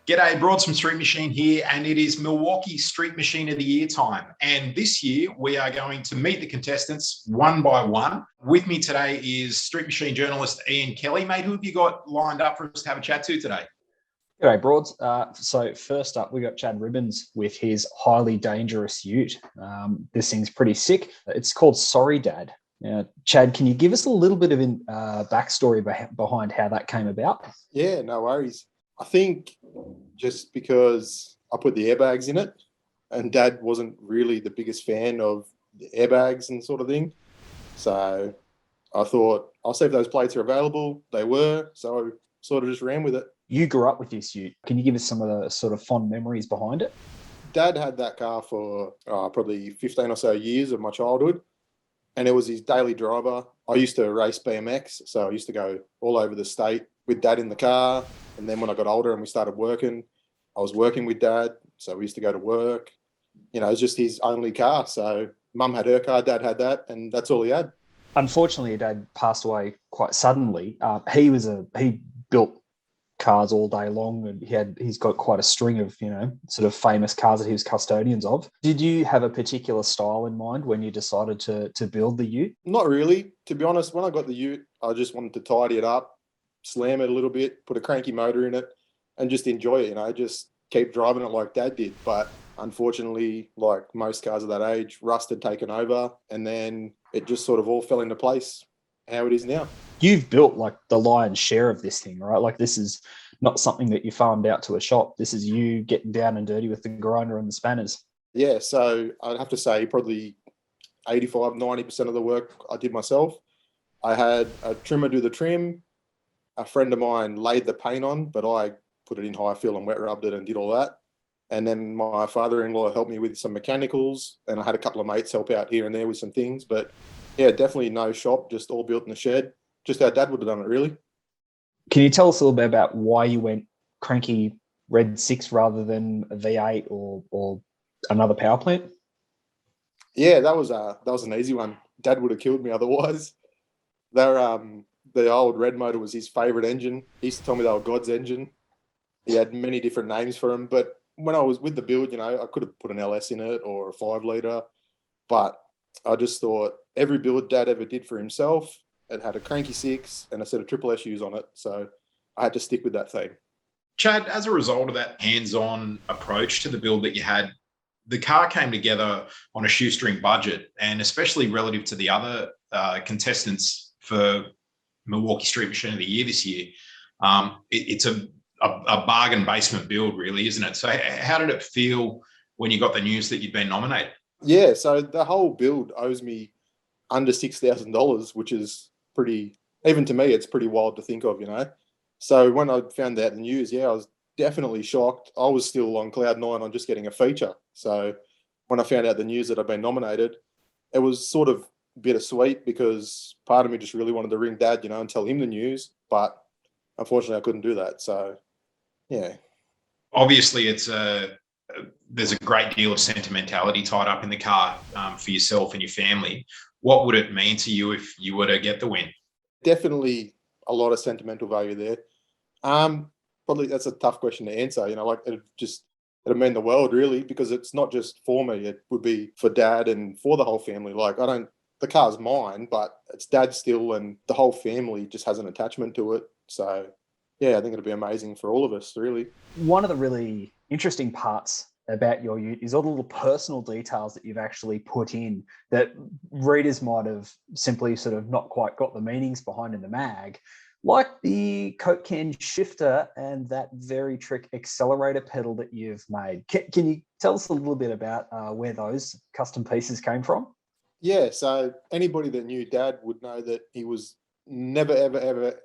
G'day, Broads from Street Machine here, and it is Milwaukee Street Machine of the Year time. And this year, we are going to meet the contestants one by one. With me today is Street Machine journalist Ian Kelly. Mate, who have you got lined up for us to have a chat to today? G'day, Broads. So first up, we got Chad Ribbons with his highly dangerous ute. This thing's pretty sick. It's called Sorry Dad. Chad, can you give us a little bit of backstory behind how that came about? Yeah, no worries. I think just because I put the airbags in it and Dad wasn't really the biggest fan of the airbags and sort of thing. So I thought, I'll see if those plates are available. They were, so I sort of just ran with it. You grew up with this ute. Can you give us some of the sort of fond memories behind it? Dad had that car for probably 15 or so years of my childhood, and it was his daily driver. I used to race BMX, so I used to go all over the state with Dad in the car. And then when I got older and we started working, I was working with Dad, so we used to go to work. You know, it was just his only car. So Mum had her car, Dad had that, and that's all he had. Unfortunately, Dad passed away quite suddenly. He built cars all day long, and he's got quite a string of, sort of famous cars that he was custodians of. Did you have a particular style in mind when you decided to build the ute? Not really. To be honest, when I got the ute, I just wanted to tidy it up, slam it a little bit, put a cranky motor in it, and just enjoy it, just keep driving it like Dad did. But unfortunately, like most cars of that age, rust had taken over, and then it just sort of all fell into place how it is now. You've built like the lion's share of this thing, right? Like this is not something that you farmed out to a shop. This is you getting down and dirty with the grinder and the spanners. Yeah, so I'd have to say probably 85, 90% of the work I did myself. I had a trimmer do the trim. A friend of mine laid the paint on, but I put it in high fill and wet rubbed it and did all that. And then my father-in-law helped me with some mechanicals, and I had a couple of mates help out here and there with some things. But yeah, definitely no shop, just all built in the shed. Just how Dad would have done it, really. Can you tell us a little bit about why you went cranky Red 6 rather than a V8 or another power plant? Yeah, that was an easy one. Dad would have killed me otherwise. The old Red motor was his favourite engine. He used to tell me they were God's engine. He had many different names for them. But when I was with the build, I could have put an LS in it or a 5-litre. But I just thought every build Dad ever did for himself, it had a cranky 6 and a set of triple SUs on it. So I had to stick with that thing. Chad, as a result of that hands-on approach to the build that you had, the car came together on a shoestring budget, and especially relative to the other contestants for Milwaukee Street Machine of the Year this year, it's a bargain basement build, really, isn't it? So how did it feel when you got the news that you'd been nominated? Yeah, so the whole build owes me under $6,000, which is pretty, even to me, it's pretty wild to think of, So when I found out the news, I was definitely shocked. I was still on cloud 9 on just getting a feature. So when I found out the news that I'd been nominated, it was sort of bittersweet because part of me just really wanted to ring Dad, and tell him the news. But unfortunately, I couldn't do that. So, yeah. Obviously, there's a great deal of sentimentality tied up in the car for yourself and your family. What would it mean to you if you were to get the win? Definitely a lot of sentimental value there. Probably that's a tough question to answer. It'd mean the world, really, because it's not just for me. It would be for Dad and for the whole family. The car's mine, but it's Dad's still, and the whole family just has an attachment to it. So, yeah, I think it'll be amazing for all of us, really. One of the really interesting parts about your ute is all the little personal details that you've actually put in that readers might have simply sort of not quite got the meanings behind in the mag, like the Coke can shifter and that very trick accelerator pedal that you've made. Can you tell us a little bit about where those custom pieces came from? Yeah, so anybody that knew Dad would know that he was never, ever, ever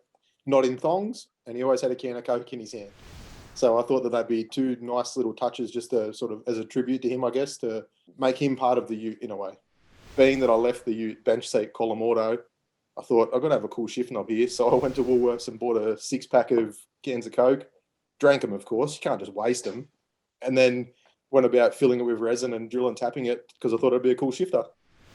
not in thongs, and he always had a can of Coke in his hand. So I thought that that'd be two nice little touches just to sort of as a tribute to him, I guess, to make him part of the ute in a way. Being that I left the ute bench seat column auto, I thought I've got to have a cool shift knob here. So I went to Woolworths and bought a 6-pack of cans of Coke, drank them, of course. You can't just waste them. And then went about filling it with resin and drill and tapping it because I thought it'd be a cool shifter.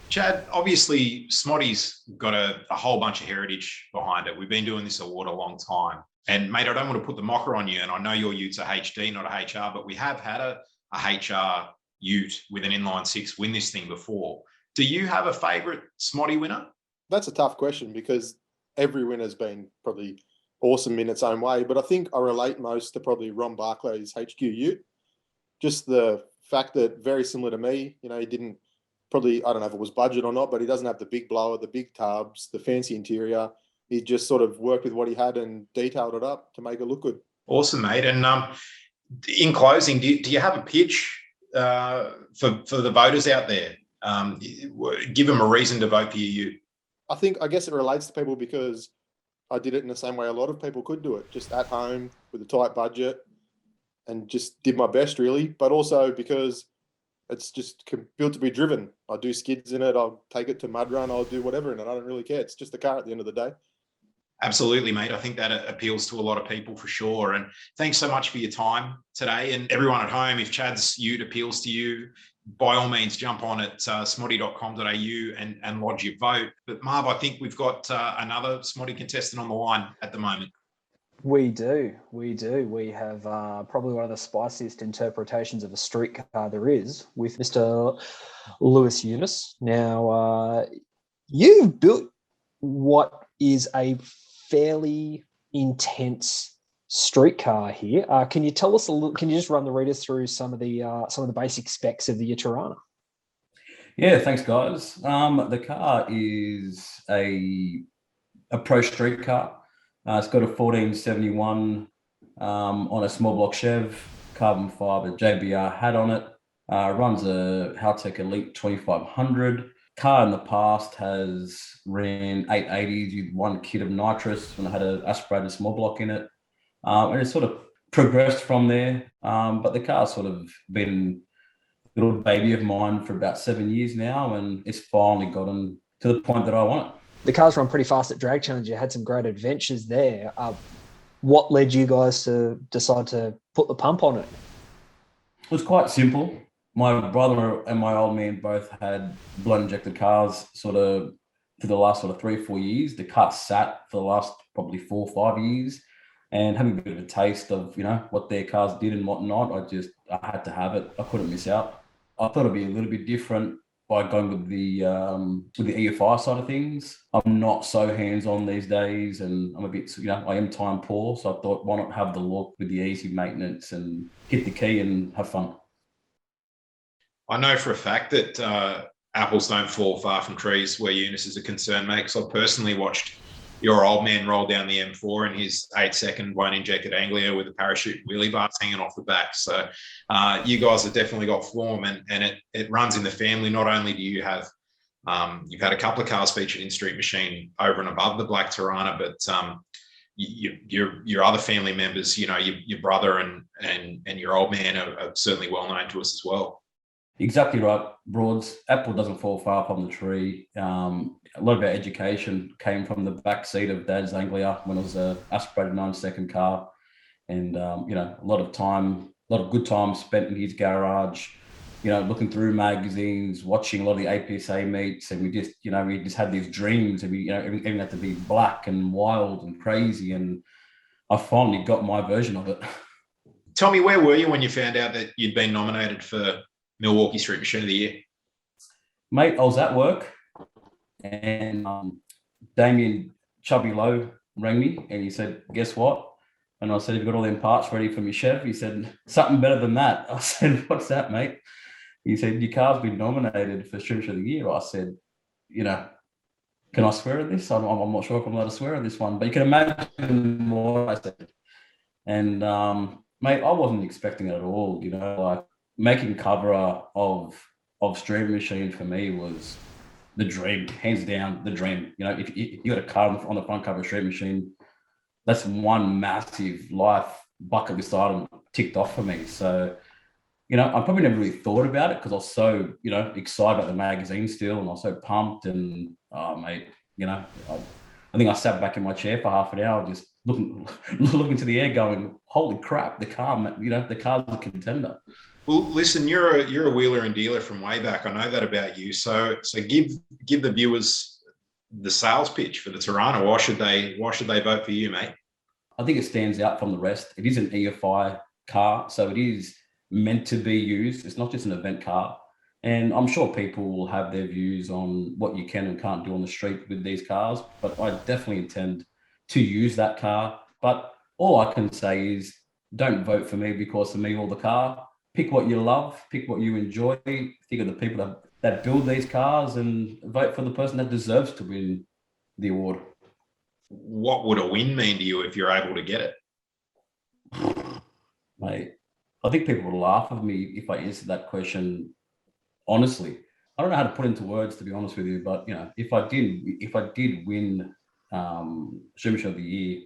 Chad, obviously, SMOTY's got a whole bunch of heritage behind it. We've been doing this award a long time. And mate, I don't want to put the mocker on you, and I know your Utes are HD, not a HR, but we have had a HR Ute with an inline six win this thing before. Do you have a favourite SMOTY winner? That's a tough question because every winner's been probably awesome in its own way. But I think I relate most to probably Ron Barclay's HQ Ute. Just the fact that very similar to me, you know, he didn't probably, I don't know if it was budget or not, but he doesn't have the big blower, the big tubs, the fancy interior. He just sort of worked with what he had and detailed it up to make it look good. Awesome, mate. And in closing, do you have a pitch for the voters out there? Give them a reason to vote for you. I guess it relates to people because I did it in the same way a lot of people could do it, just at home with a tight budget and just did my best really. But also because it's just built to be driven. I do skids in it. I'll take it to mud run. I'll do whatever in it. I don't really care. It's just a car at the end of the day. Absolutely, mate. I think that appeals to a lot of people for sure. And thanks so much for your time today. And everyone at home, if Chad's Ute appeals to you, by all means, jump on at smoty.com.au and lodge your vote. But Marv, I think we've got another SMOTY contestant on the line at the moment. We do. We have probably one of the spiciest interpretations of a street car there is with Mr. Lewis Eunice. Now, you've built what is a fairly intense street car here. Can you tell us a little? Can you just run the readers through some of the basic specs of the Torana? Yeah, thanks, guys. The car is a Pro Street car. It's got a 1471 on a small block Chev, carbon fibre JBR hat on it. Runs a Haltech Elite 2500. Car in the past has ran 880s with one kit of nitrous when I had an aspirated small block in it. And it's sort of progressed from there. But the car's sort of been a little baby of mine for about 7 years now, and it's finally gotten to the point that I want it. The car's run pretty fast at Drag Challenge. You had some great adventures there. What led you guys to decide to put the pump on it? It was quite simple. My brother and my old man both had blood injected cars sort of for the last sort of 3 or 4 years. The car sat for the last probably 4 or 5 years, and having a bit of a taste of, you know, what their cars did and whatnot, I had to have it. I couldn't miss out. I thought it'd be a little bit different by going with the EFI side of things. I'm not so hands-on these days, and I'm a bit, you know, I am time poor. So I thought, why not have the look with the easy maintenance and hit the key and have fun. I know for a fact that apples don't fall far from trees where Eunice is a concern, mate, because I personally watched your old man roll down the M4 in his 8-second one-injected Anglia with a parachute wheelie bars hanging off the back. So you guys have definitely got form, and it runs in the family. Not only do you have, you've had a couple of cars featured in Street Machine over and above the Black Torana, but your other family members, you know, your brother and your old man are certainly well known to us as well. Exactly right, Broads. Apple doesn't fall far from the tree. A lot of our education came from the back seat of Dad's Anglia when it was a aspirated 9-second car, and you know, a lot of good time spent in his garage, you know, looking through magazines, watching a lot of the APSA meets, and we just had these dreams, and everything had to be black and wild and crazy, and I finally got my version of it. Tell me, where were you when you found out that you'd been nominated for Milwaukee Street Machine of the Year? Mate, I was at work, and Damien Chubby Lowe rang me, and he said, guess what? And I said, have you got all them parts ready for me, Chef? He said, something better than that. I said, what's that, mate? He said, your car's been nominated for Street Machine of the Year. I said, you know, can I swear at this? I'm not sure if I'm allowed to swear at this one, but you can imagine what I said. And mate, I wasn't expecting it at all. You know, like, making cover of Street Machine for me was the dream, hands down, the dream. You know, if you got a car on the front cover of Street Machine, that's one massive life bucket list item ticked off for me. So, you know, I probably never really thought about it because I was so, you know, excited about the magazine still, and I was so pumped. And mate, you know, I think I sat back in my chair for half an hour just looking to the air, going, "Holy crap! The car, you know, the car's a contender." Well, listen, you're a wheeler and dealer from way back. I know that about you. So give the viewers the sales pitch for the Torana. Why should they vote for you, mate? I think it stands out from the rest. It is an EFI car, so it is meant to be used. It's not just an event car. And I'm sure people will have their views on what you can and can't do on the street with these cars, but I definitely intend to use that car. But all I can say is don't vote for me because of me or the car. Pick what you love, pick what you enjoy, think of the people that build these cars and vote for the person that deserves to win the award. What would a win mean to you if you're able to get it? Mate, I think people will laugh at me if I answer that question honestly. I don't know how to put into words, to be honest with you, but if I did win Street Machine of the Year,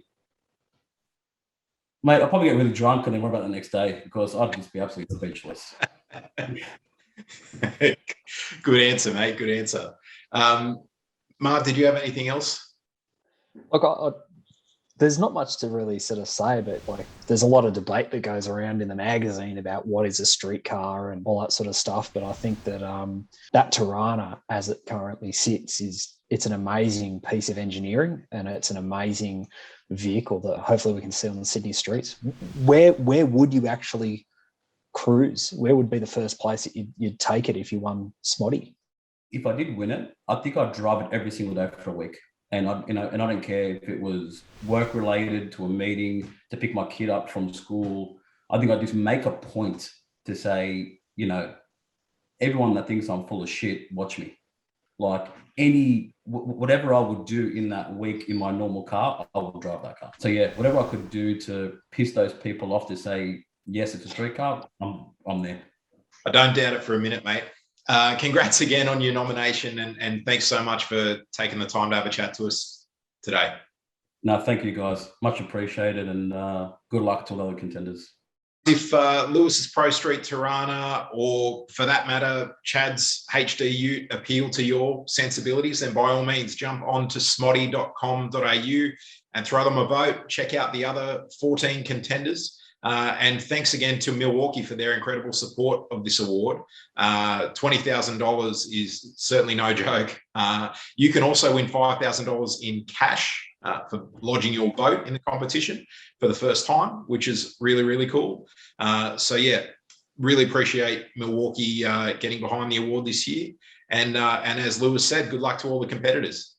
mate, I'll probably get really drunk and then worry about it the next day because I'd just be absolutely speechless. Good answer, mate. Good answer. Mark, did you have anything else? Look, there's not much to really sort of say, but like there's a lot of debate that goes around in the magazine about what is a street car and all that sort of stuff. But I think that that Torana, as it currently sits, it's an amazing piece of engineering and it's an amazing vehicle that hopefully we can see on the Sydney streets. Where would you actually cruise? Where would be the first place that you'd take it if you won SMOTY? If I did win it, I think I'd drive it every single day for a week. And I don't care if it was work related to a meeting, to pick my kid up from school. I think I'd just make a point to say, everyone that thinks I'm full of shit, watch me. Like whatever I would do in that week in my normal car, I will drive that car. So yeah, whatever I could do to piss those people off to say, yes, it's a street car, I'm there. I don't doubt it for a minute, mate. Congrats again on your nomination and thanks so much for taking the time to have a chat to us today. No, thank you guys. Much appreciated and good luck to all the other contenders. If Lewis's Pro Street Torana or for that matter, Chad's HD Ute appeal to your sensibilities, then by all means jump on to smoty.com.au and throw them a vote. Check out the other 14 contenders. And thanks again to Milwaukee for their incredible support of this award. $20,000 is certainly no joke. You can also win $5,000 in cash for lodging your vote in the competition for the first time, which is really, really cool. So yeah, really appreciate Milwaukee getting behind the award this year. And as Lewis said, good luck to all the competitors.